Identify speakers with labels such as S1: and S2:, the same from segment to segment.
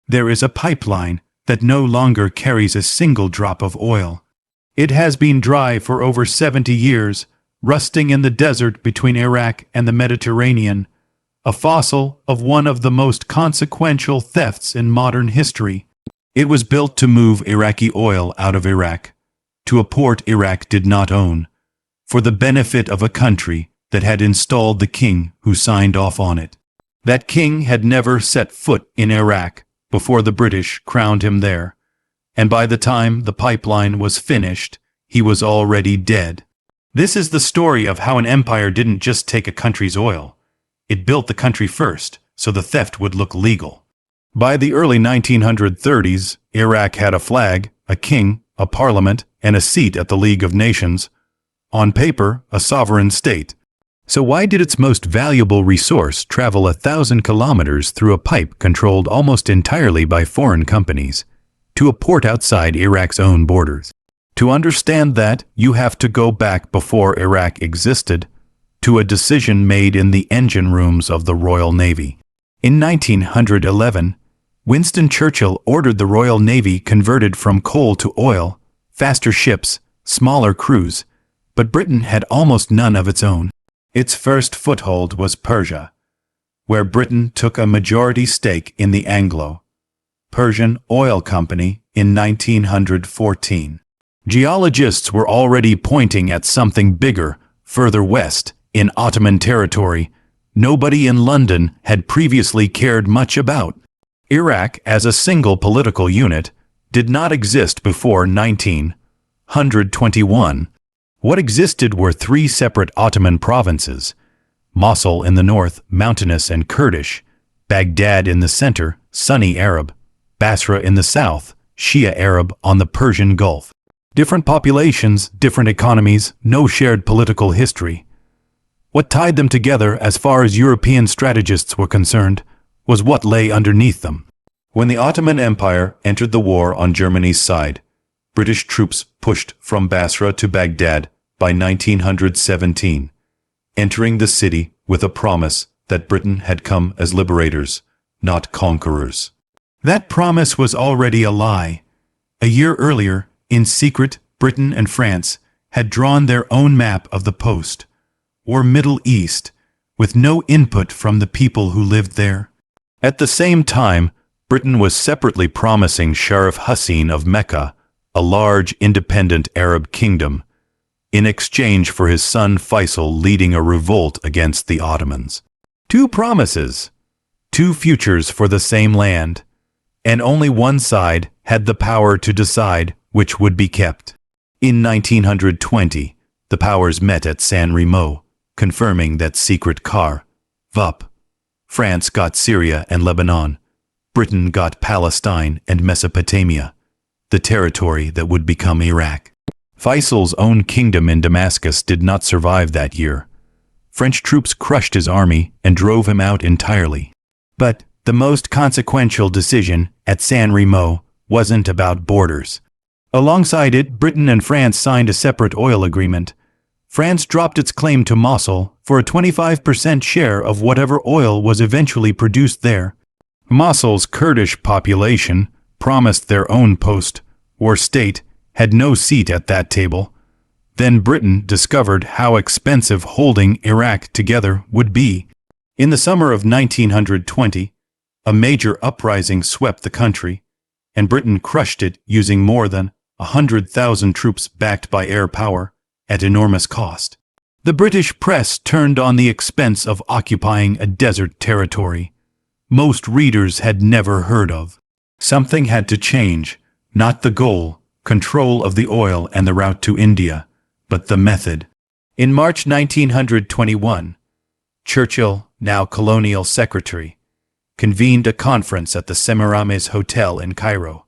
S1: there is a pipeline that no longer carries a single drop of oil. It has been dry for over 70 years, rusting in the desert between Iraq and the Mediterranean, a fossil of one of the most consequential thefts in modern history. It was built to move Iraqi oil out of Iraq, to a port Iraq did not own, for the benefit of a country that had installed the king who signed off on it. That king had never set foot in Iraq before the British crowned him there, and by the time the pipeline was finished, he was already dead. This is the story of how an empire didn't just take a country's oil. It built the country first, so the theft would look legal. By the early 1930s, Iraq had a flag, a king, a parliament, and a seat at the League of Nations. On paper, a sovereign state. So why did its most valuable resource travel 1,000 kilometers through a pipe controlled almost entirely by foreign companies, to a port outside Iraq's own borders? To understand that, you have to go back before Iraq existed, to a decision made in the engine rooms of the Royal Navy. In 1911, Winston Churchill ordered the Royal Navy converted from coal to oil, faster ships, smaller crews, but Britain had almost none of its own. Its first foothold was Persia, where Britain took a majority stake in the Anglo-Persian Oil Company in 1914. Geologists were already pointing at something bigger, further west, in Ottoman territory, nobody in London had previously cared much about. Iraq, as a single political unit, did not exist before 1921. What existed were three separate Ottoman provinces: Mosul in the north, mountainous and Kurdish; Baghdad in the center, Sunni Arab; Basra in the south, Shia Arab on the Persian Gulf. Different populations, different economies, no shared political history. What tied them together, as far as European strategists were concerned, was what lay underneath them. When the Ottoman Empire entered the war on Germany's side, British troops pushed from Basra to Baghdad by 1917, entering the city with a promise that Britain had come as liberators, not conquerors. That promise was already a lie. A year earlier, in secret, Britain and France had drawn their own map of the Post, or Middle East, with no input from the people who lived there. At the same time, Britain was separately promising Sharif Hussein of Mecca a large independent Arab kingdom, in exchange for his son Faisal leading a revolt against the Ottomans. Two promises, two futures for the same land, and only one side had the power to decide which would be kept. In 1920, the powers met at San Remo, confirming that secret VUP. France got Syria and Lebanon. Britain got Palestine and Mesopotamia, the territory that would become Iraq. Faisal's own kingdom in Damascus did not survive that year. French troops crushed his army and drove him out entirely. But the most consequential decision at San Remo wasn't about borders. Alongside it, Britain and France signed a separate oil agreement. France dropped its claim to Mosul for a 25% share of whatever oil was eventually produced there. Mosul's Kurdish population, promised their own post, or state, had no seat at that table. Then Britain discovered how expensive holding Iraq together would be. In the summer of 1920, a major uprising swept the country, and Britain crushed it using more than 100,000 troops backed by air power at enormous cost. The British press turned on the expense of occupying a desert territory most readers had never heard of. Something had to change, not the goal, control of the oil and the route to India, but the method. In March 1921, Churchill, now colonial secretary, convened a conference at the Semiramis Hotel in Cairo,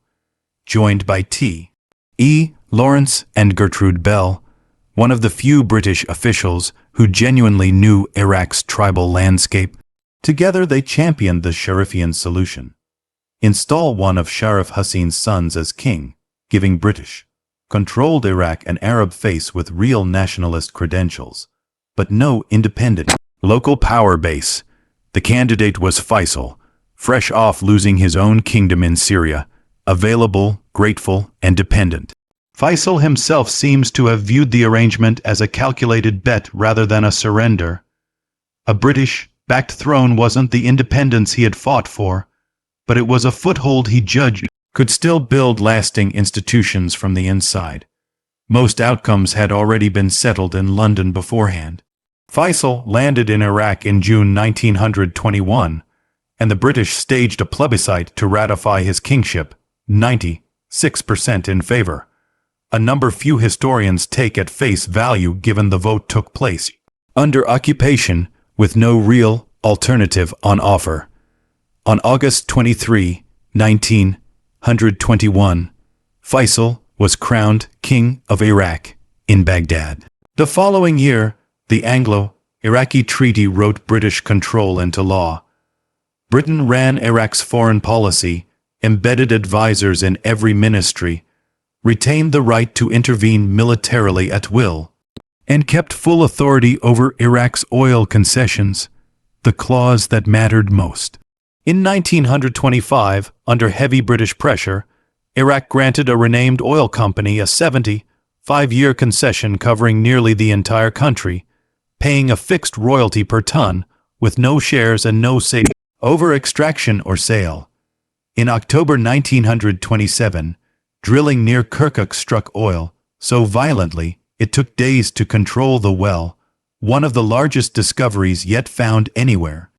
S1: joined by T.E. Lawrence and Gertrude Bell, one of the few British officials who genuinely knew Iraq's tribal landscape. Together they championed the Sharifian solution. Install one of Sharif Hussein's sons as king, giving British-controlled Iraq an Arab face with real nationalist credentials, but no independent local power base. The candidate was Faisal, fresh off losing his own kingdom in Syria, available, grateful, and dependent. Faisal himself seems to have viewed the arrangement as a calculated bet rather than a surrender. A British-backed throne wasn't the independence he had fought for, but it was a foothold he judged could still build lasting institutions from the inside. Most outcomes had already been settled in London beforehand. Faisal landed in Iraq in June 1921, and the British staged a plebiscite to ratify his kingship, 96% in favor, a number few historians take at face value given the vote took place under occupation with no real alternative on offer. On August 23, 1921, Faisal was crowned King of Iraq in Baghdad. The following year, the Anglo-Iraqi Treaty wrote British control into law. Britain ran Iraq's foreign policy, embedded advisors in every ministry, retained the right to intervene militarily at will, and kept full authority over Iraq's oil concessions, the clause that mattered most. In 1925, under heavy British pressure, Iraq granted a renamed oil company a 75-year concession covering nearly the entire country, paying a fixed royalty per ton, with no shares and no say over extraction or sale. In October 1927, drilling near Kirkuk struck oil so violently it took days to control the well, one of the largest discoveries yet found anywhere.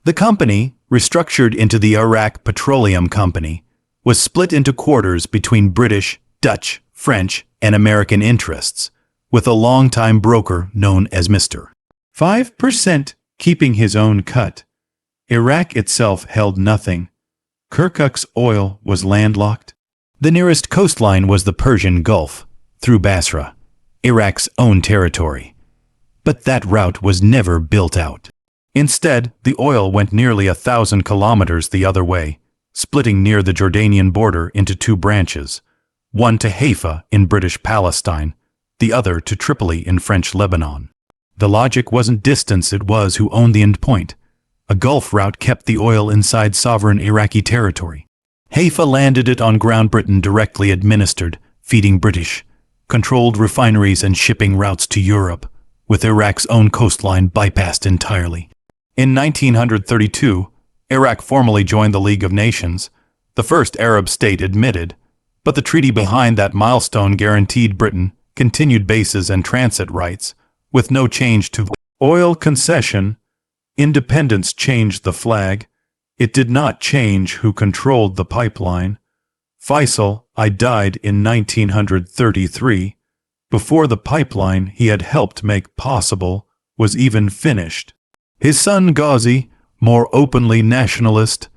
S1: The company, restructured into the Iraq Petroleum Company, was split into quarters between British, Dutch, French, and American interests, with a longtime broker known as Mr. 5% keeping his own cut. Iraq itself held nothing. Kirkuk's oil was landlocked. The nearest coastline was the Persian Gulf, through Basra, Iraq's own territory. But that route was never built out. Instead, the oil went nearly 1,000 kilometers the other way, splitting near the Jordanian border into two branches, one to Haifa in British Palestine, the other to Tripoli in French Lebanon. The logic wasn't distance, it was who owned the endpoint. A Gulf route kept the oil inside sovereign Iraqi territory. Haifa landed it on ground Britain directly administered, feeding British-controlled refineries and shipping routes to Europe, with Iraq's own coastline bypassed entirely. In 1932, Iraq formally joined the League of Nations, the first Arab state admitted, but the treaty behind that milestone guaranteed Britain continued bases and transit rights, with no change to oil concession. Independence changed the flag. It did not change who controlled the pipeline. Faisal I died in 1933, before the pipeline he had helped make possible was even finished. His son Ghazi, more openly nationalist,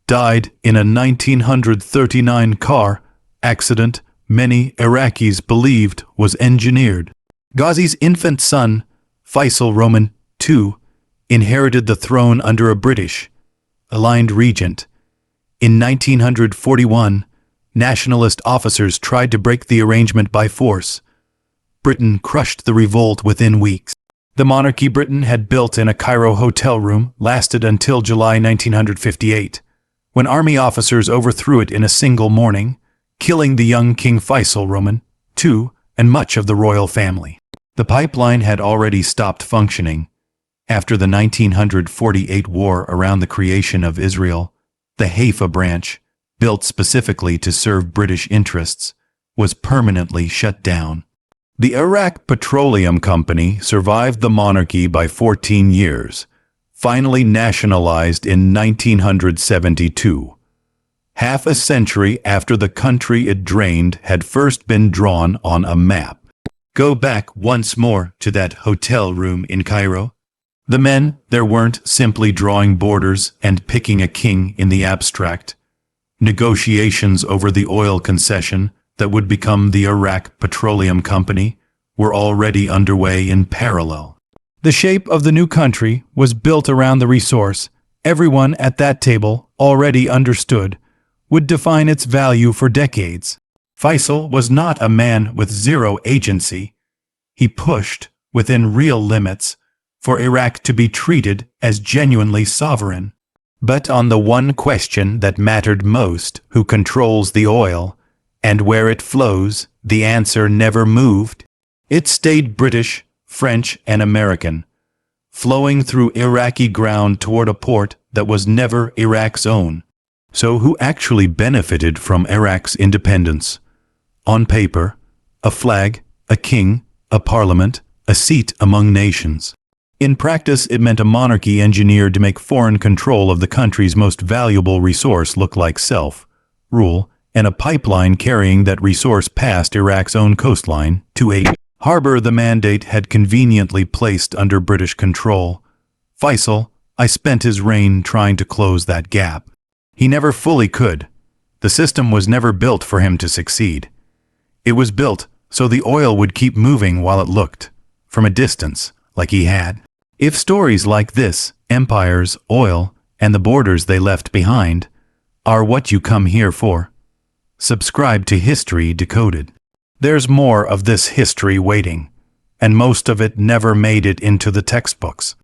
S1: died in a 1939 car accident many Iraqis believed was engineered. Ghazi's infant son, Faisal Roman II, inherited the throne under a British-aligned regent. In 1941, nationalist officers tried to break the arrangement by force. Britain crushed the revolt within weeks. The monarchy Britain had built in a Cairo hotel room lasted until July 1958, when army officers overthrew it in a single morning, killing the young King Faisal Roman II and much of the royal family. The pipeline had already stopped functioning. After the 1948 war around the creation of Israel, the Haifa branch, built specifically to serve British interests, was permanently shut down. The Iraq Petroleum Company survived the monarchy by 14 years, finally nationalized in 1972. Half a century after the country it drained had first been drawn on a map. Go back once more to that hotel room in Cairo. The men there weren't simply drawing borders and picking a king in the abstract. Negotiations over the oil concession that would become the Iraq Petroleum Company were already underway in parallel. The shape of the new country was built around the resource everyone at that table already understood would define its value for decades. Faisal was not a man with zero agency. He pushed, within real limits, for Iraq to be treated as genuinely sovereign. But on the one question that mattered most, who controls the oil, and where it flows, the answer never moved. It stayed British, French, and American, flowing through Iraqi ground toward a port that was never Iraq's own. So who actually benefited from Iraq's independence? On paper, a flag, a king, a parliament, a seat among nations. In practice, it meant a monarchy engineered to make foreign control of the country's most valuable resource look like self-rule, and a pipeline carrying that resource past Iraq's own coastline to a harbor the mandate had conveniently placed under British control. Faisal I spent his reign trying to close that gap. He never fully could. The system was never built for him to succeed. It was built so the oil would keep moving while it looked, from a distance, like he had. If stories like this, empires, oil, and the borders they left behind, are what you come here for, subscribe to History Decoded. There's more of this history waiting, and most of it never made it into the textbooks.